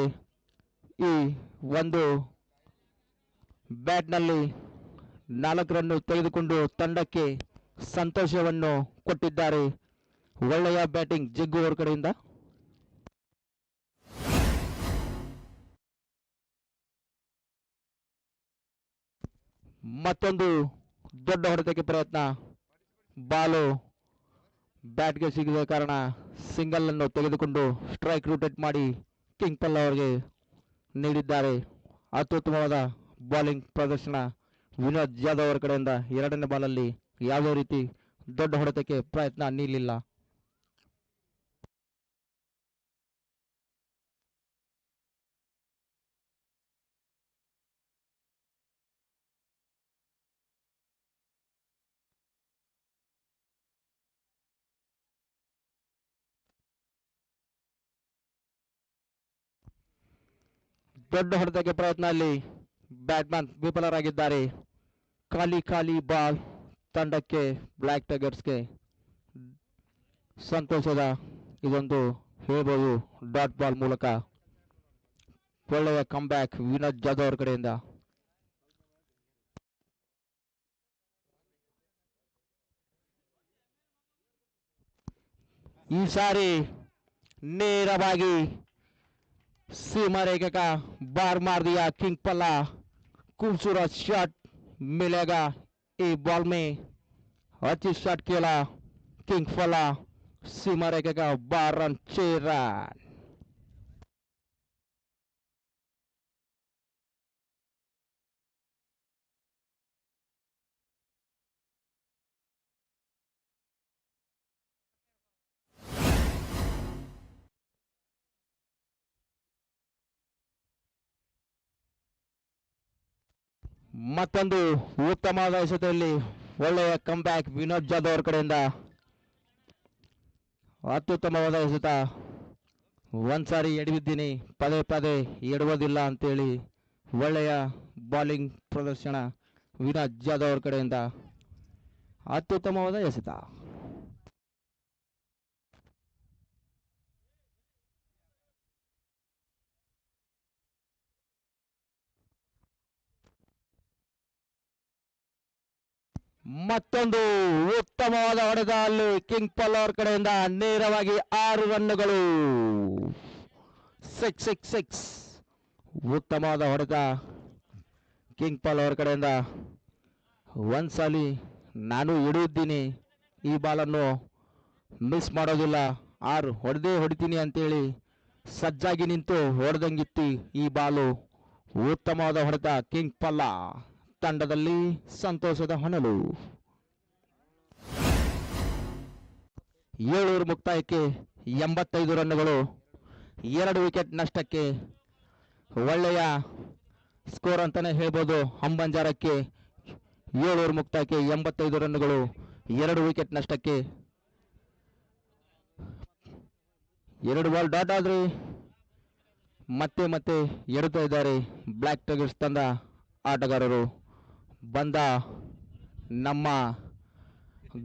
ಈ ಒಂದು ಬ್ಯಾಟ್ನಲ್ಲಿ 4 ರನ್ನು ತೆಗೆದುಕೊಂಡು ತಂಡಕ್ಕೆ ಸಂತೋಷವನ್ನು ಕೊಟ್ಟಿದ್ದಾರೆ. ಒಳ್ಳೆಯ ಬ್ಯಾಟಿಂಗ್ ಜಗ್ಗು ಅವರ ಕಡೆಯಿಂದ. ಮತ್ತೊಂದು ದೊಡ್ಡ ಹೊಡೆತಕ್ಕೆ ಪ್ರಯತ್ನ, ಬಾಲು ಬ್ಯಾಟ್ಗೆ ಸಿಗದ ಕಾರಣ ಸಿಂಗಲ್ ಅನ್ನು ತೆಗೆದುಕೊಂಡು ಸ್ಟ್ರೈಕ್ ರೂಟೇಟ್ ಮಾಡಿ ಕಿಂಗ್ ಪಲ್ ಅವರಿಗೆ ನೀಡಿದ್ದಾರೆ. ಅತ್ಯುತ್ತಮವಾದ ಬಾಲಿಂಗ್ ಪ್ರದರ್ಶನ ವಿನೋದ್ ಜಾಧವ್ ಅವರ ಕಡೆಯಿಂದ. 2ನೇ ಬಾಲಲ್ಲಿ ಯಾವುದೇ ರೀತಿ ದೊಡ್ಡ ಹೊಡೆತಕ್ಕೆ ಪ್ರಯತ್ನ ನೀಡಲಿಲ್ಲ. ದೊಡ್ಡ ಹೊಡೆತಕ್ಕೆ ಪ್ರಯತ್ನ ಅಲ್ಲಿ ಬ್ಯಾಟ್ಮನ್ ವಿಫಲರಾಗಿದ್ದಾರೆ. ಖಾಲಿ ಖಾಲಿ ಬಾಲ್ ತಂಡಕ್ಕೆ ಬ್ಲ್ಯಾಕ್ ಟೈಗರ್ಸ್ಗೆ ಸಂತೋಷದ ಇದೊಂದು ಹೇಳ್ಬೋದು ಡಾಟ್ ಬಾಲ್ ಮೂಲಕ. ಒಳ್ಳೆಯ ಕಂಬ್ಯಾಕ್ ವಿನೋದ್ ಜಾಧವ್ ಅವರ ಕಡೆಯಿಂದ. ಈ ಸಾರಿ ನೇರವಾಗಿ सीमा रेखा का बार मार दिया किंग पल्ला. खूबसूरत शॉट मिलेगा इस बॉल में. अच्छी शॉट खेला किंग पल्ला. सीमा रेखा का 12 रन 6 रन. ಮತ್ತೊಂದು ಉತ್ತಮವಾದ ಎಸೆತದಲ್ಲಿ ಒಳ್ಳೆಯ ಕಂಬ್ಯಾಕ್ ವಿನೋದ್ ಜಾಧವ್ ಅವರ ಕಡೆಯಿಂದ. ಅತ್ಯುತ್ತಮವಾದ ಎಸೆತ. ಒಂದ್ಸಾರಿ ಎಡವಿದ್ದೀನಿ, ಪದೇ ಪದೇ ಎಡವೋದಿಲ್ಲ ಅಂತೇಳಿ ಒಳ್ಳೆಯ ಬಾಲಿಂಗ್ ಪ್ರದರ್ಶನ ವಿನೋದ್ ಜಾಧವ್ ಅವರ ಕಡೆಯಿಂದ. ಅತ್ಯುತ್ತಮವಾದ ಎಸೆತ. ಮತ್ತೊಂದು ಉತ್ತಮವಾದ ಹೊಡೆತ ಅಲ್ಲಿ ಕಿಂಗ್ ಪಲ್ ಅವರ ಕಡೆಯಿಂದ. ನೇರವಾಗಿ 6 ರನ್ನುಗಳು. 6 ಉತ್ತಮವಾದ ಹೊಡೆತ ಕಿಂಗ್ ಪಲ್ ಅವರ ಕಡೆಯಿಂದ. ಒಂದ್ಸಲಿ ನಾನು ಹಿಡಿದಿದ್ದೀನಿ, ಈ ಬಾಲನ್ನು ಮಿಸ್ ಮಾಡೋದಿಲ್ಲ, 6 ಹೊಡೆದೇ ಹೊಡಿತೀನಿ ಅಂತೇಳಿ ಸಜ್ಜಾಗಿ ನಿಂತು ಹೊಡೆದಂಗಿತ್ತು ಈ ಬಾಲು. ಉತ್ತಮವಾದ ಹೊಡೆತ ಕಿಂಗ್ ಪಲ್ಲ ತಂಡದಲ್ಲಿ ಸಂತೋಷದ ಹೊನಲು. ಏಳೂರು ಮುಕ್ತಾಯಕ್ಕೆ 85 ರನ್ನುಗಳು, 2 ವಿಕೆಟ್ ನಷ್ಟಕ್ಕೆ. ಒಳ್ಳೆಯ ಸ್ಕೋರ್ ಅಂತಾನೆ ಹೇಳ್ಬೋದು. ಹಂಬಂಜಾರಕ್ಕೆ ಏಳೂರು ಮುಕ್ತಾಯಕ್ಕೆ 85 ರನ್ನುಗಳು, 2 ವಿಕೆಟ್ ನಷ್ಟಕ್ಕೆ. 2 ಬಾಲ್ ಡಾಟ್ ಆದ್ರೆ ಮತ್ತೆ ಮತ್ತೆ ಎಡುತ್ತಾ ಇದ್ದಾರೆ ಬ್ಲ್ಯಾಕ್ ಟೈಗರ್ಸ್ ತಂಡ ಆಟಗಾರರು. ಬಂದ ನಮ್ಮ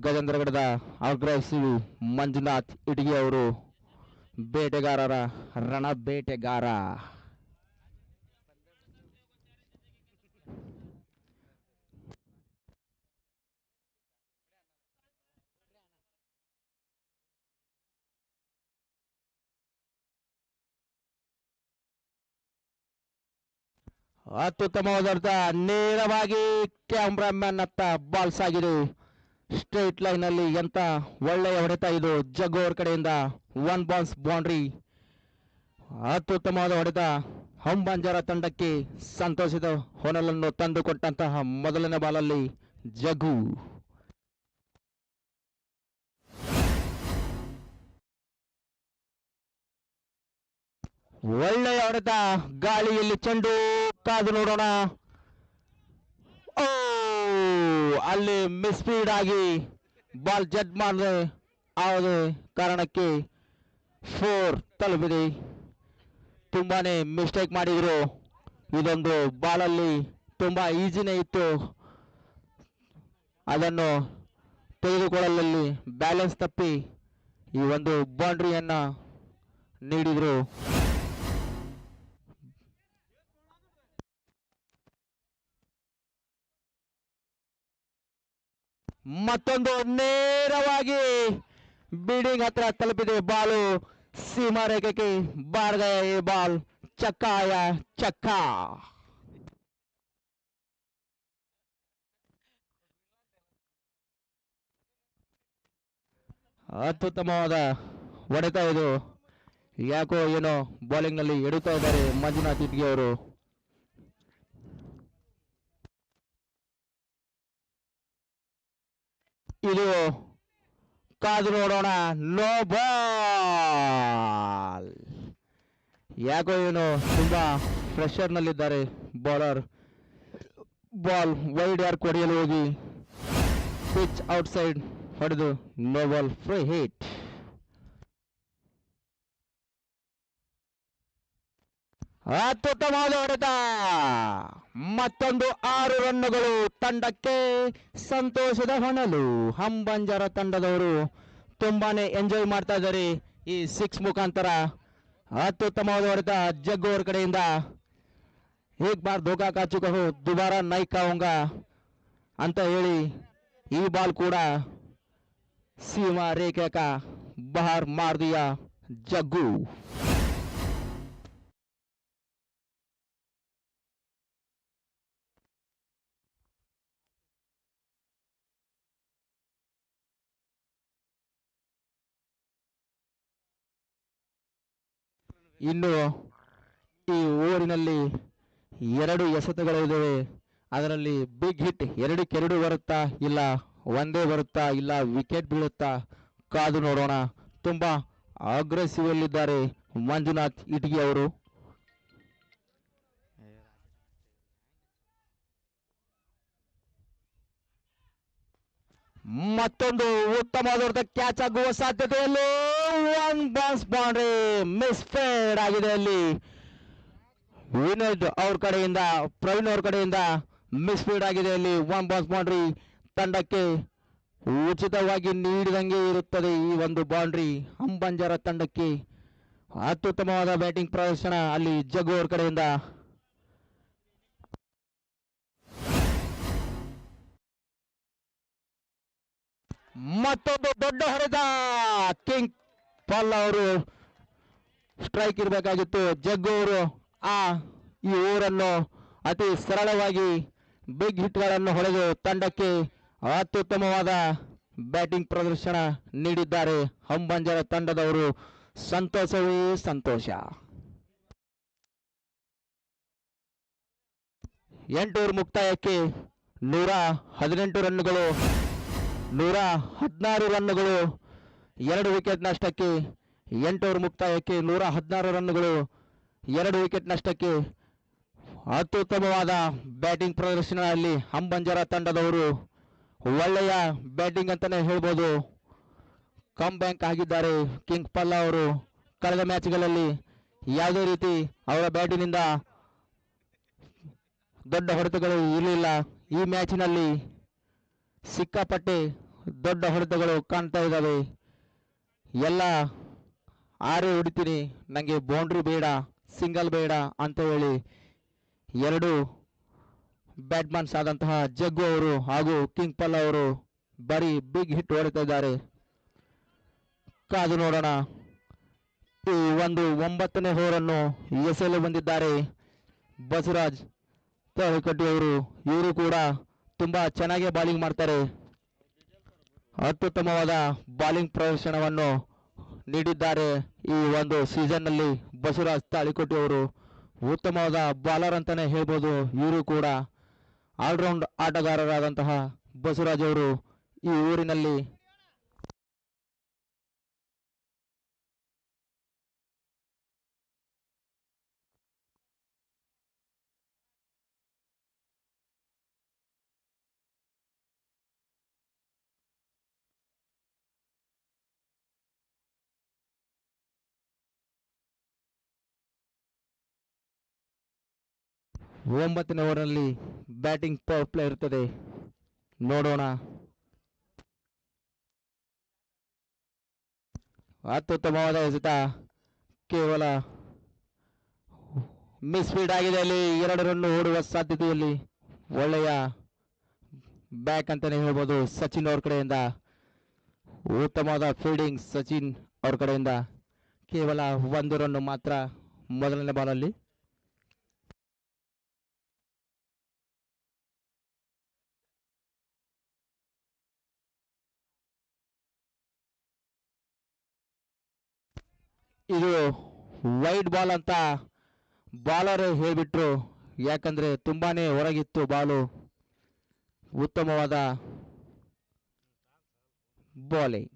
ಗಜೇಂದ್ರಗಡದ ಅಗ್ರೆಸಿವ್ ಮಂಜುನಾಥ್ ಇಟಗಿ ಅವರು ಬೇಟೆಗಾರರ ರಣ ಬೇಟೆಗಾರ. ಅತ್ಯುತ್ತಮವಾದ ಹೊಡೆತ ನೇರವಾಗಿ ಕ್ಯಾಮ್ರಾಮನ್ ಅತ್ತ ಬಾಲ್ ಸಾಗಿದೆ. ಸ್ಟ್ರೈಟ್ ಲೈನ್ ಅಲ್ಲಿ ಎಂತ ಒಳ್ಳೆಯ ಹೊಡೆತ ಇದು ಜಗ್ಗು ಅವ್ರ ಕಡೆಯಿಂದ. 1 ಬಾಲ್ಸ್ ಬೌಂಡ್ರಿ. ಅತ್ಯುತ್ತಮವಾದ ಹೊಡೆತ ಹಂಬಂಜಾರ ತಂಡಕ್ಕೆ ಸಂತೋಷದ ಹೊನಲನ್ನು ತಂದುಕೊಟ್ಟಂತಹ ಮೊದಲನೇ ಬಾಲಲ್ಲಿ ಜಗ್ಗು. ಒಳ್ಳೆಯ ಹೊಡೆತ ಗಾಳಿಯಲ್ಲಿ ಚೆಂಡು. ಕಾದು ನೋಡೋಣ. ಓ, ಅಲ್ಲಿ ಮಿಸ್ಫೀಡ್ ಆಗಿ ಬಾಲ್ ಜಡ್ ಮಾಡದೆ ಯಾವುದೇ ಕಾರಣಕ್ಕೆ 4 ತಲುಪಿದೆ. ತುಂಬಾನೇ ಮಿಸ್ಟೇಕ್ ಮಾಡಿದ್ರು. ಇದೊಂದು ಬಾಲಲ್ಲಿ ತುಂಬಾ ಈಸಿನೇ ಇತ್ತು. ಅದನ್ನು ತೆಗೆದುಕೊಳ್ಳಲಲ್ಲಿ ಬ್ಯಾಲೆನ್ಸ್ ತಪ್ಪಿ ಈ ಒಂದು ಬೌಂಡ್ರಿಯನ್ನ ನೀಡಿದ್ರು. ಮತ್ತೊಂದು ನೇರವಾಗಿ ಬಿಲ್ಡಿಂಗ್ ಹತ್ರ ತಲುಪಿದೆ ಬಾಲು. ಸೀಮಾ ರೇಖೆಗೆ ಬಾರದೆ ಈ ಬಾಲ್ ಚಕ್ಕಾಯ ಚಕ್ಕ. ಅತ್ಯುತ್ತಮವಾದ ಹೊಡೆತ ಇದು. ಯಾಕೋ ಏನೋ ಬೌಲಿಂಗ್ ನಲ್ಲಿ ಎಡುತ್ತಾ ಇದ್ದಾರೆ ಮಂಜುನಾಥ್ ಇಟ್ಗಿ ಅವರು. ಇದು ಕಾದು ನೋಡೋಣ. No ball. ಯಾಕೋ ಏನು ತುಂಬಾ ಪ್ರೆಷರ್ ನಲ್ಲಿದ್ದಾರೆ ಬೌಲರ್. ಬಾಲ್ ವೈಡ್ ಯಾರ್ಕ್ ಹೊಡೆಯಲು ಹೋಗಿ ಪಿಚ್ ಔಟ್ ಸೈಡ್ ಹೊಡೆದು ನೋ ಬಾಲ್, ಫ್ರೀ ಹಿಟ್. ಅತ್ಯುತ್ತಮವಾದ ಹೊಡೆತ. ಮತ್ತೊಂದು 6 ರನ್ನುಗಳು ತಂಡಕ್ಕೆ ಸಂತೋಷದ ಹೊನಲು. ಹಂಬಂಜಾರ ತಂಡದವರು ತುಂಬಾನೇ ಎಂಜಾಯ್ ಮಾಡ್ತಾ ಇದ್ದಾರೆ ಈ 6 ಮುಖಾಂತರ. ಅತ್ಯುತ್ತಮವಾದ ಹೊಡೆತ ಜಗ್ಗು ಅವ್ರ ಕಡೆಯಿಂದ. ಏಕ್ ಬಾರ್ ಧೋಕಾ ಕಾ ಚುಕಾ ಹೋ, ದುಬಾರಾ ನೈ ಕಾऊंगा ಅಂತ ಹೇಳಿ ಈ ಬಾಲ್ ಕೂಡ ಸೀಮಾ ರೇಖೆ ಕಾ ಬಾಹರ್ ಮಾರ್ ದಿಯಾ ಜಗ್ಗು. ಇನ್ನು ಈ ಓವರಿನಲ್ಲಿ 2 ಎಸೆತಗಳಿವೆ. ಅದರಲ್ಲಿ ಬಿಗ್ ಹಿಟ್ 2-2 ಬರುತ್ತಾ, ಇಲ್ಲ ಒಂದೇ ಬರುತ್ತಾ, ಇಲ್ಲ ವಿಕೆಟ್ ಬೀಳುತ್ತಾ, ಕಾದು ನೋಡೋಣ. ತುಂಬಾ ಅಗ್ರೆಸಿವ್ ಅಲ್ಲಿದ್ದಾರೆ ಮಂಜುನಾಥ್ ಇಟಗಿ ಅವರು. ಮತ್ತೊಂದು ಉತ್ತಮವಾದ ಕ್ಯಾಚ್ ಆಗುವ ಸಾಧ್ಯತೆಯಲ್ಲಿ 1 ಬಾಲ್ಸ್ ಬೌಂಡ್ರಿ. ಮಿಸ್ ಫೇಡ್ ಆಗಿದೆ ಅಲ್ಲಿ. ವಿನೋದ್ ಅವ್ರ ಕಡೆಯಿಂದ, ಪ್ರವೀಣ್ ಅವ್ರ ಕಡೆಯಿಂದ ಮಿಸ್ ಫೀಡ್ ಆಗಿದೆ ಅಲ್ಲಿ. 1 ಬಾಲ್ಸ್ ಬೌಂಡ್ರಿ. ತಂಡಕ್ಕೆ ಉಚಿತವಾಗಿ ನೀಡಿದಂಗೆ ಇರುತ್ತದೆ ಈ ಒಂದು ಬೌಂಡ್ರಿ. ಹಂಬಂಜಾರ ತಂಡಕ್ಕೆ ಅತ್ಯುತ್ತಮವಾದ ಬ್ಯಾಟಿಂಗ್ ಪ್ರದರ್ಶನ ಅಲ್ಲಿ ಜಗ್ಗು ಅವ್ರ ಕಡೆಯಿಂದ. ಮತ್ತೊಂದು ದೊಡ್ಡ ಹೊಡೆತ. ಕಿಂಗ್ ಪಾಲ್ ಅವರು ಸ್ಟ್ರೈಕ್ ಇರಬೇಕಾಗಿತ್ತು. ಜಗ್ಗು ಅವರು ಈ ಓವರನ್ನು ಅತಿ ಸರಳವಾಗಿ ಬಿಗ್ ಹಿಟ್ಗಳನ್ನು ಹೊಡೆದು ತಂಡಕ್ಕೆ ಅತ್ಯುತ್ತಮವಾದ ಬ್ಯಾಟಿಂಗ್ ಪ್ರದರ್ಶನ ನೀಡಿದ್ದಾರೆ ಹಂಬಂಜಾರ ತಂಡದವರು. ಸಂತೋಷವೇ ಸಂತೋಷ. 8 ಓವರ್ ಮುಕ್ತಾಯಕ್ಕೆ 118 ರನ್ನುಗಳು, 116 ರನ್ನುಗಳು, 2 ವಿಕೆಟ್ ನಷ್ಟಕ್ಕೆ. 8 ಓವರ್ ಮುಕ್ತಾಯಕ್ಕೆ 116 ರನ್ನುಗಳು, 2 ವಿಕೆಟ್ ನಷ್ಟಕ್ಕೆ. ಅತ್ಯುತ್ತಮವಾದ ಬ್ಯಾಟಿಂಗ್ ಪ್ರದರ್ಶನದಲ್ಲಿ ಹಂಬಂಜರ ತಂಡದವರು ಒಳ್ಳೆಯ ಬ್ಯಾಟಿಂಗ್ ಅಂತಾನೆ ಹೇಳ್ಬೋದು. ಕಮ್ ಬ್ಯಾಕ್ ಆಗಿದ್ದಾರೆ ಕಿಂಗ್ ಪಲ್ಲ ಅವರು. ಕಳೆದ ಮ್ಯಾಚ್ಗಳಲ್ಲಿ ಯಾವುದೇ ರೀತಿ ಅವರ ಬ್ಯಾಟಿನಿಂದ ದೊಡ್ಡ ಹೊಡೆತಗಳು ಇರಲಿಲ್ಲ. ಈ ಮ್ಯಾಚಿನಲ್ಲಿ ಸಿಕ್ಕಾಪಟ್ಟೆ ದೊಡ್ಡ ಹೊಡೆತಗಳು ಕಾಣ್ತಾ ಇದ್ದಾವೆ. ಎಲ್ಲ ಆರೇ ಹೊಡಿತೀನಿ, ನನಗೆ ಬೌಂಡ್ರಿ ಬೇಡ, ಸಿಂಗಲ್ ಬೇಡ ಅಂತ ಹೇಳಿ 2 ಬ್ಯಾಟ್ಮನ್ಸ್ ಆದಂತಹ ಜಗ್ಗು ಅವರು ಹಾಗೂ ಕಿಂಗ್ ಪಲ್ಲ ಅವರು ಬರೀ ಬಿಗ್ ಹಿಟ್ ಹೊಡಿತಾ ಇದ್ದಾರೆ. ಕಾದು ನೋಡೋಣ. ಈ ಒಂದು 9ನೇ ಓವರನ್ನು ಎಸೆಯಲು ಬಂದಿದ್ದಾರೆ ಬಸವರಾಜ್ ತಾಳಿಕಟ್ಟಿ ಅವರು. ಇವರು ಕೂಡ ತುಂಬಾ ಚೆನ್ನಾಗಿ ಬಾಲಿಂಗ್ ಮಾಡ್ತಾರೆ. ಅತ್ಯುತ್ತಮವಾದ ಬಾಲಿಂಗ್ ಪ್ರದರ್ಶನವನ್ನು ನೀಡಿದ್ದಾರೆ ಈ ಒಂದು ಸೀಸನ್ನಲ್ಲಿ ಬಸವರಾಜ್ ತಾಳಿಕೊಟ್ಟಿ ಅವರು. ಉತ್ತಮವಾದ ಬಾಲರ್ ಅಂತಾನೆ ಹೇಳ್ಬೋದು. ಇವರು ಕೂಡ ಆಲ್ರೌಂಡ್ ಆಟಗಾರರಾದಂತಹ ಬಸವರಾಜ್ ಅವರು ಈ ಊರಿನಲ್ಲಿ ಒಂಬತ್ತನೇ ಓವರ್ನಲ್ಲಿ ಬ್ಯಾಟಿಂಗ್ ಪವರ್ ಪ್ಲೇ ಇರ್ತದೆ. ನೋಡೋಣ. ಅತ್ಯುತ್ತಮವಾದ ಎಸೆತ, ಕೇವಲ ಮಿಸ್ ಫೀಲ್ಡ್ ಆಗಿದೆ. ಅಲ್ಲಿ 2 ರನ್ ಓಡುವ ಸಾಧ್ಯತೆಯಲ್ಲಿ ಒಳ್ಳೆಯ ಬ್ಯಾಕ್ ಅಂತಾನೆ ಹೇಳ್ಬೋದು ಸಚಿನ್ ಅವ್ರ ಕಡೆಯಿಂದ. ಉತ್ತಮವಾದ ಫೀಲ್ಡಿಂಗ್ ಸಚಿನ್ ಅವ್ರ ಕಡೆಯಿಂದ. ಕೇವಲ 1 ರನ್ ಮಾತ್ರ ಮೊದಲನೇ ಬಾಲಲ್ಲಿ. ಇದು ವೈಡ್ ಬಾಲ್ ಅಂತ ಬಾಲರ್ ಹೇಳ್ಬಿಟ್ರು, ಯಾಕಂದ್ರೆ ತುಂಬಾನೇ ಹೊರಗಿತ್ತು ಬಾಲು. ಉತ್ತಮವಾದ ಬಾಲಿಂಗ್.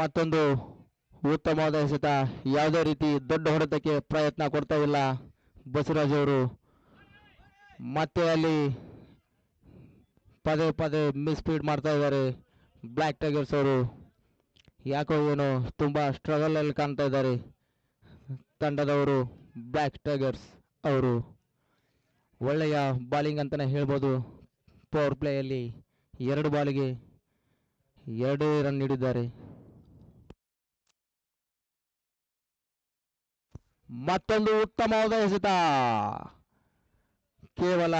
ಮತ್ತೊಂದು ಉತ್ತಮವಾದ ಎಸೆತ. ಯಾವುದೇ ರೀತಿ ದೊಡ್ಡ ಹೊಡೆತಕ್ಕೆ ಪ್ರಯತ್ನ ಕೊಡ್ತಾ ಇಲ್ಲ ಬಸವರಾಜ್ ಅವರು. ಮತ್ತೆ ಅಲ್ಲಿ ಪದೇ ಪದೇ ಮಿಸ್ ಫೀಡ್ ಮಾಡ್ತಾ ಇದ್ದಾರೆ ಬ್ಲ್ಯಾಕ್ ಟೈಗರ್ಸ್ ಅವರು. ಯಾಕೋ ಏನೋ ತುಂಬಾ ಸ್ಟ್ರಗಲ್ ಅಲ್ಲಿ ಕಾಣ್ತಾ ಇದ್ದಾರೆ ತಂಡದವರು ಬ್ಲ್ಯಾಕ್ ಟೈಗರ್ಸ್ ಅವರು. ಒಳ್ಳೆಯ ಬಾಲಿಂಗ್ ಅಂತಾನೆ ಹೇಳ್ಬೋದು. ಪವರ್ ಪ್ಲೇಯಲ್ಲಿ 2 ಬಾಲಿಗೆ 2 ರನ್ ನೀಡಿದ್ದಾರೆ. ಮತ್ತೊಂದು ಉತ್ತಮವಾದ ಎಸೆತ, ಕೇವಲ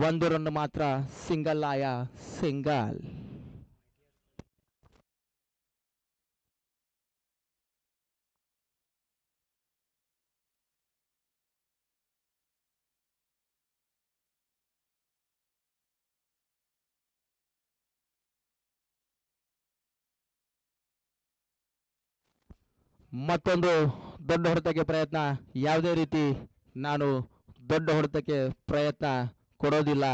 1 ರನ್ ಮಾತ್ರ. ಸಿಂಗಲ್ ಆಯ ಸಿಂಗಲ್. ಮತ್ತೊಂದು ದೊಡ್ಡ ಹೊಡೆತಕ್ಕೆ ಪ್ರಯತ್ನ. ಯಾವುದೇ ರೀತಿ ನಾನು ದೊಡ್ಡ ಹೊಡೆತಕ್ಕೆ ಪ್ರಯತ್ನ ಕೊಡೋದಿಲ್ಲ,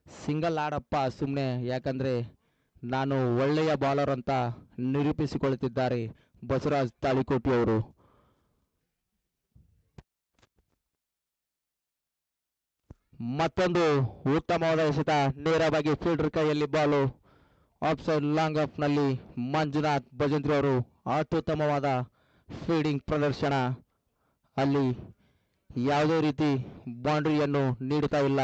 ಸಿಂಗಲ್ ಆಡಪ್ಪ ಸುಮ್ಮನೆ, ಯಾಕಂದ್ರೆ ನಾನು ಒಳ್ಳೆಯ ಬಾಲರ್ ಅಂತ ನಿರೂಪಿಸಿಕೊಳ್ಳುತ್ತಿದ್ದಾರೆ ಬಸವರಾಜ್ ತಾಳಿಕೋಟಿ ಅವರು. ಮತ್ತೊಂದು ಉತ್ತಮವಾದ ಎಸೆತ, ನೇರವಾಗಿ ಫೀಲ್ಡರ್ ಕೈಯಲ್ಲಿ ball. Off side long off ನಲ್ಲಿ ಮಂಜುನಾಥ್ ಭಜಂತ್ರಿ ಅವರು ಅತ್ಯುತ್ತಮವಾದ ಫೀಲ್ಡಿಂಗ್ ಪ್ರದರ್ಶನ. ಅಲ್ಲಿ ಯಾವುದೇ ರೀತಿ ಬೌಂಡ್ರಿಯನ್ನು ನೀಡುತ್ತಾ ಇಲ್ಲ.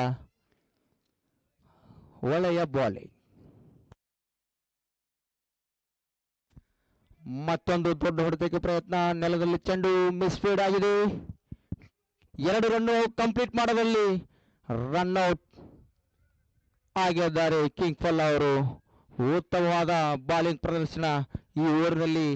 ಒಳ್ಳೆಯ ಬಾಲಿಂಗ್. ಮತ್ತೊಂದು ದೊಡ್ಡ ಹೊಡೆತಕ್ಕೆ ಪ್ರಯತ್ನ. ನೆಲದಲ್ಲಿ ಚೆಂಡು ಮಿಸ್ ಫೀಲ್ಡ್ ಆಗಿದೆ. 2 ರನ್ ಕಂಪ್ಲೀಟ್ ಮಾಡೋದಲ್ಲಿ ರನ್ ಔಟ್ ಆಗಿದ್ದಾರೆ ಕಿಂಗ್ ಪಲ್ಲ ಅವರು. ಉತ್ತಮವಾದ ಬಾಲಿಂಗ್ ಪ್ರದರ್ಶನ ಈ ಓವರ್ನಲ್ಲಿ